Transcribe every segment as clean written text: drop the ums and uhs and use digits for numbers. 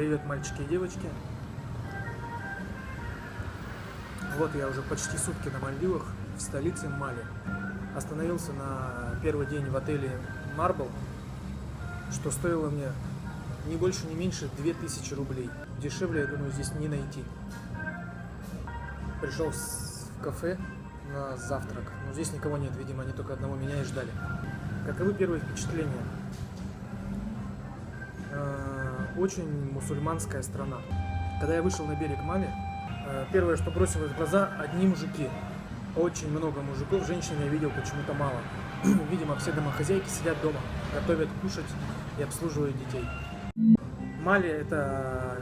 Привет, мальчики и девочки. Вот я уже почти сутки на Мальдивах, в столице Мали. Остановился на первый день в отеле Marble, что стоило мне не больше, не меньше 2000 рублей. Дешевле, я думаю, здесь не найти. Пришел в кафе на завтрак, но здесь никого нет, видимо, они только одного меня и ждали. Каковы первые впечатления? Очень мусульманская страна. Когда я вышел на берег Мали, первое, что бросилось в глаза, одни мужики. Очень много мужиков, женщин я видел почему-то мало. Видимо, все домохозяйки сидят дома, готовят кушать и обслуживают детей. Мали — это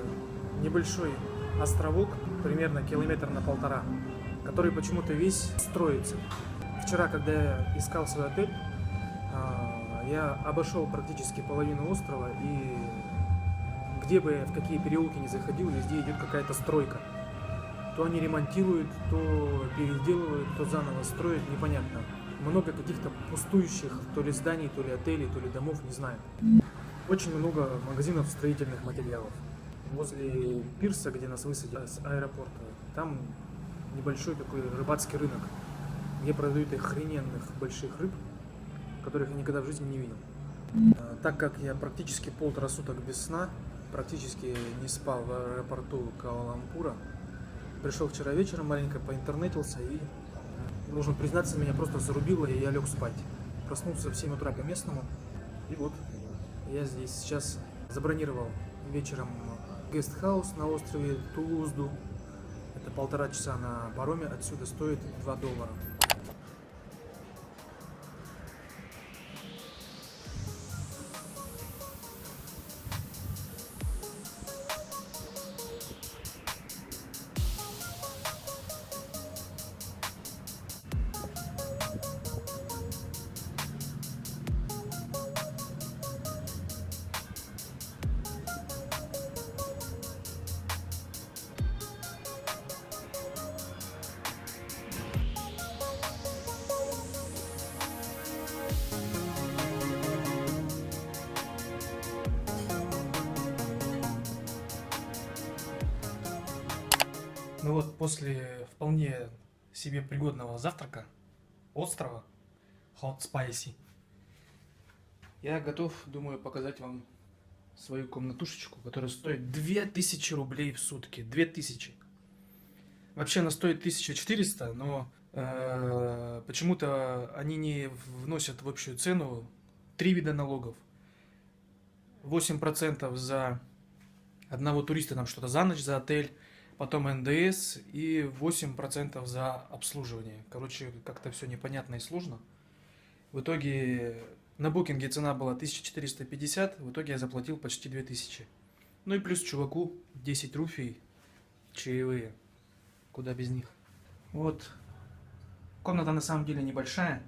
небольшой островок, примерно километр на 1,5, который почему-то весь строится. Вчера, когда я искал свой отель, я обошел практически половину острова, и где бы я в какие переулки не заходил, везде идет какая-то стройка. То они ремонтируют, то переделывают, то заново строят, непонятно. Много каких-то пустующих то ли зданий, то ли отелей, то ли домов, не знаю. Очень много магазинов строительных материалов. Возле пирса, где нас высадили с аэропорта, там небольшой такой рыбацкий рынок, где продают охрененных больших рыб, которых я никогда в жизни не видел. Так как я практически 1,5 суток без сна, практически не спал в аэропорту Куала-Лумпура, пришел вчера вечером, маленько поинтернетился и, должен признаться, меня просто зарубило, и я лег спать. Проснулся в 7 утра по местному, и вот я здесь сейчас забронировал вечером гестхаус на острове Тулузду. Это 1,5 часа на пароме, отсюда стоит $2. Ну вот, после вполне себе пригодного завтрака острова Hot Spicy, я готов, думаю, показать вам свою комнатушечку, которая стоит 2000 рублей в сутки. 2000. Вообще она стоит 1400, но почему-то они не вносят в общую цену 3 вида налогов. 8% за одного туриста, там что-то за ночь, за отель. Потом НДС и 8% за обслуживание. Короче, как-то все непонятно и сложно. В итоге на букинге цена была 1450, в итоге я заплатил почти 2000. Ну и плюс чуваку 10 руфий чаевые. Куда без них. Вот. Комната на самом деле небольшая.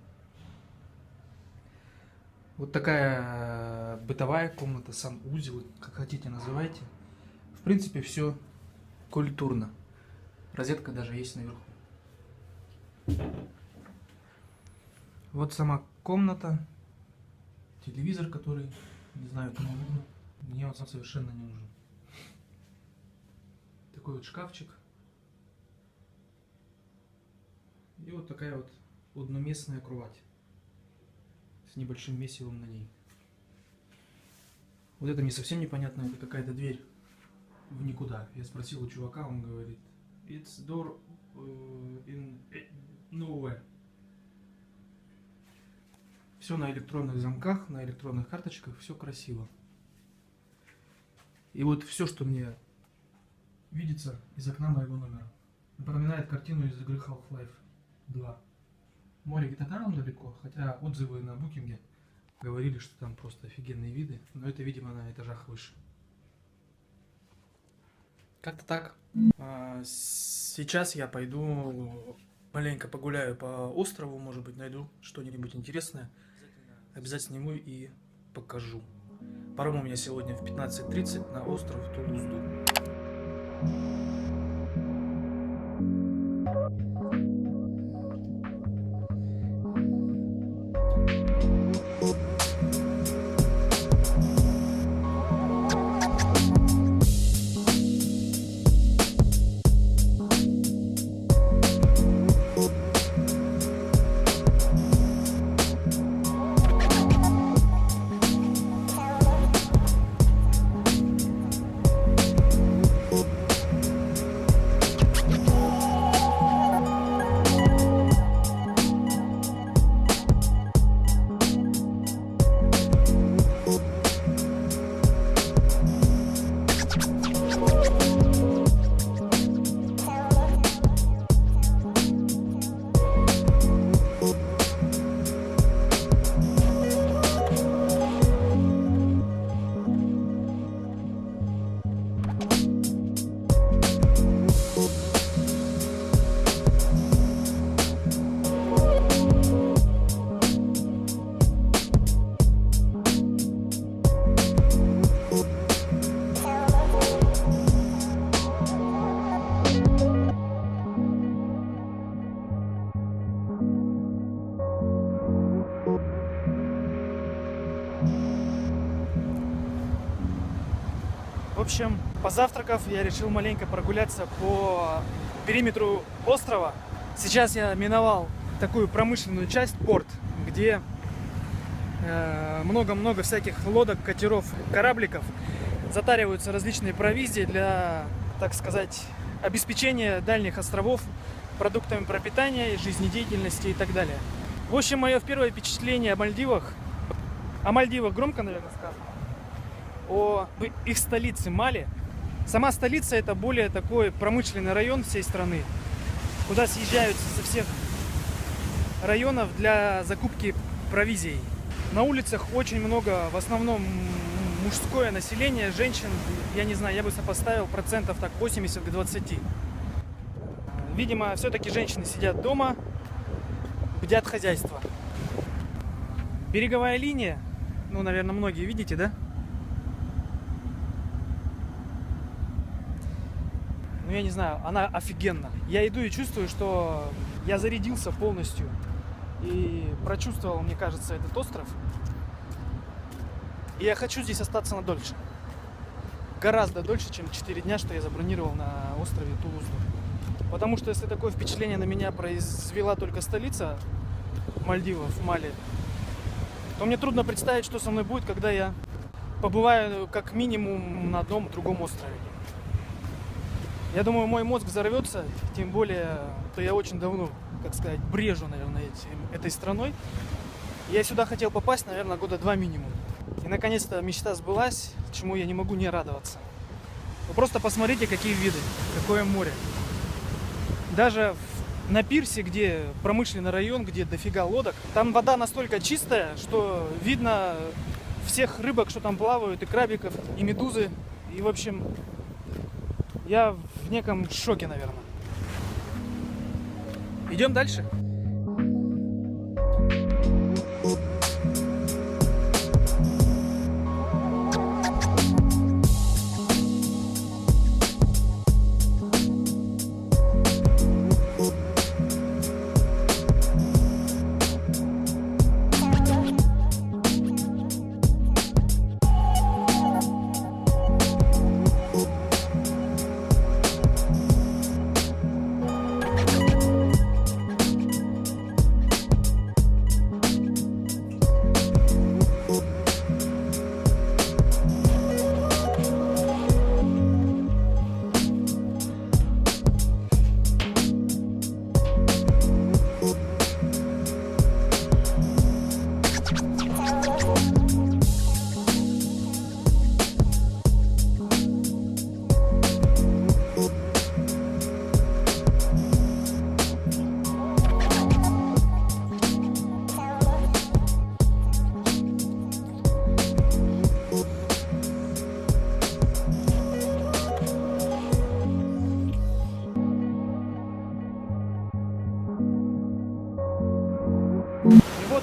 Вот такая бытовая комната, санузел, как хотите называйте. В принципе, все культурно. Розетка даже есть наверху. Вот сама комната. Телевизор, который, не знаю, кому нужен. Мне он сам совершенно не нужен. Такой вот шкафчик. И вот такая вот одноместная кровать. С небольшим месивом на ней. Вот это мне совсем непонятно. Это какая-то дверь в никуда. Я спросил у чувака, он говорит, it's door in nowhere. Все на электронных замках, на электронных карточках, все красиво. И вот все, что мне видится из окна моего номера, напоминает картину из игры Half-Life 2. Море где-то там далеко, хотя отзывы на букинге говорили, что там просто офигенные виды, но это, видимо, на этажах выше. Как-то так. Сейчас я пойду маленько погуляю по острову, может быть, найду что-нибудь интересное. Обязательно сниму и покажу. Паром у меня сегодня в 15:30 на остров Тулузду. общем, позавтракав, я решил маленько прогуляться по периметру острова. Сейчас я миновал такую промышленную часть, порт, где много-много всяких лодок, катеров, корабликов. Затариваются различные провизии для, так сказать, обеспечения дальних островов продуктами пропитания, жизнедеятельности и так далее. В общем, мое первое впечатление о Мальдивах громко, наверное, сказано, о их столице Мали. Сама столица — это более такой промышленный район всей страны, куда съезжаются со всех районов для закупки провизии. На улицах очень много, в основном мужское население, женщин, я не знаю, я бы сопоставил процентов так 80 к 20. Видимо, все-таки женщины сидят дома, бдят хозяйство. Береговая линия, ну, наверное, многие видите, да? Ну, я не знаю, она офигенна. Я иду и чувствую, что я зарядился полностью и прочувствовал, мне кажется, этот остров. И я хочу здесь остаться надольше. Гораздо дольше, чем 4 дня, что я забронировал на острове Тулузу. Потому что если такое впечатление на меня произвела только столица Мальдивов, Мали, то мне трудно представить, что со мной будет, когда я побываю как минимум на одном другом острове. Я думаю, мой мозг взорвется, тем более, что я очень давно, как сказать, брежу, наверное, этой страной. Я сюда хотел попасть, наверное, года 2 минимум. И наконец-то мечта сбылась, чему я не могу не радоваться. Вы просто посмотрите, какие виды, какое море. Даже на пирсе, где промышленный район, где дофига лодок, там вода настолько чистая, что видно всех рыбок, что там плавают, и крабиков, и медузы. И, в общем, я в неком шоке, наверное. Идем дальше.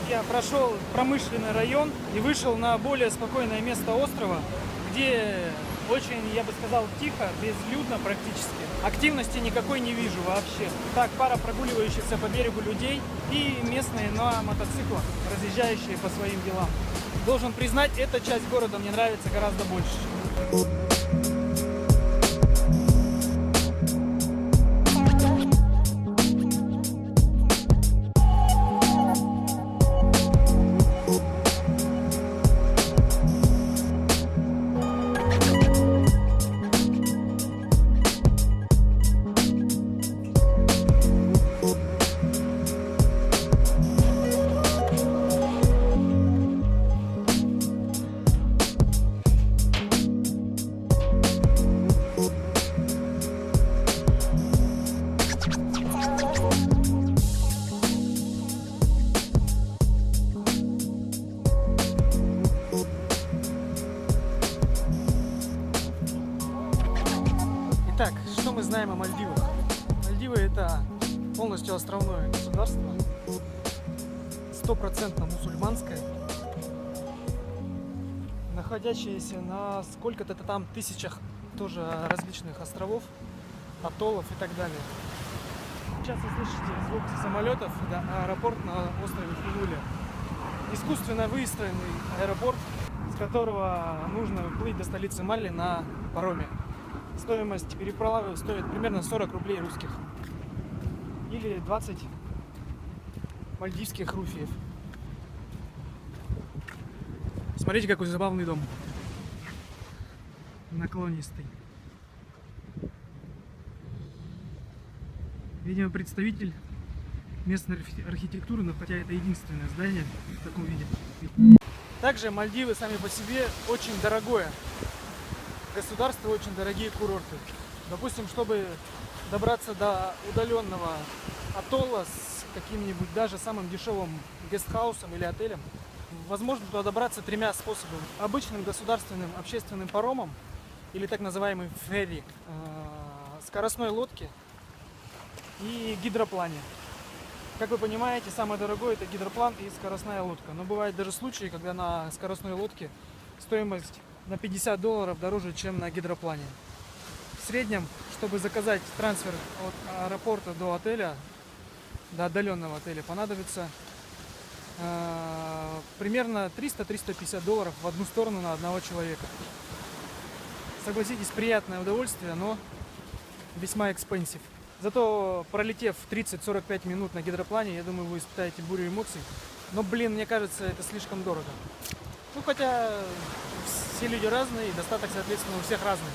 Я прошел промышленный район и вышел на более спокойное место острова, где очень, я бы сказал, тихо, безлюдно практически. Активности никакой не вижу вообще. Так, пара прогуливающихся по берегу людей и местные на мотоциклах, разъезжающие по своим делам. Должен признать, эта часть города мне нравится гораздо больше. Итак, что мы знаем о Мальдивах? Мальдивы — это полностью островное государство, 100% мусульманское, находящееся на сколько-то там тысячах тоже различных островов, атоллов и так далее. Сейчас вы слышите звук самолетов, это аэропорт на острове Фулуле. Искусственно выстроенный аэропорт с которого нужно плыть до столицы Мали на пароме. Стоимость переправы стоит примерно 40 рублей русских. Или 20 мальдивских руфиев. Смотрите, какой забавный дом. Наклонистый. Видимо, представитель местной архитектуры, но хотя это единственное здание в таком виде. Также Мальдивы сами по себе очень дорогое государство, очень дорогие курорты. Допустим, чтобы добраться до удаленного атолла с каким-нибудь даже самым дешевым гестхаусом или отелем, возможно туда добраться тремя способами. Обычным государственным общественным паромом или так называемый ферри, скоростной лодке и гидроплане. Как вы понимаете, самое дорогое это гидроплан и скоростная лодка. Но бывают даже случаи, когда на скоростной лодке стоимость на $50 дороже, чем на гидроплане. В среднем, чтобы заказать трансфер от аэропорта до отеля, до отдаленного отеля, понадобится примерно $300-350 в одну сторону на одного человека. Согласитесь, приятное удовольствие, но весьма экспенсив. Зато пролетев 30-45 минут на гидроплане, я думаю, вы испытаете бурю эмоций. Но, блин, мне кажется, это слишком дорого. Ну, хотя все люди разные, и достаток, соответственно, у всех разный.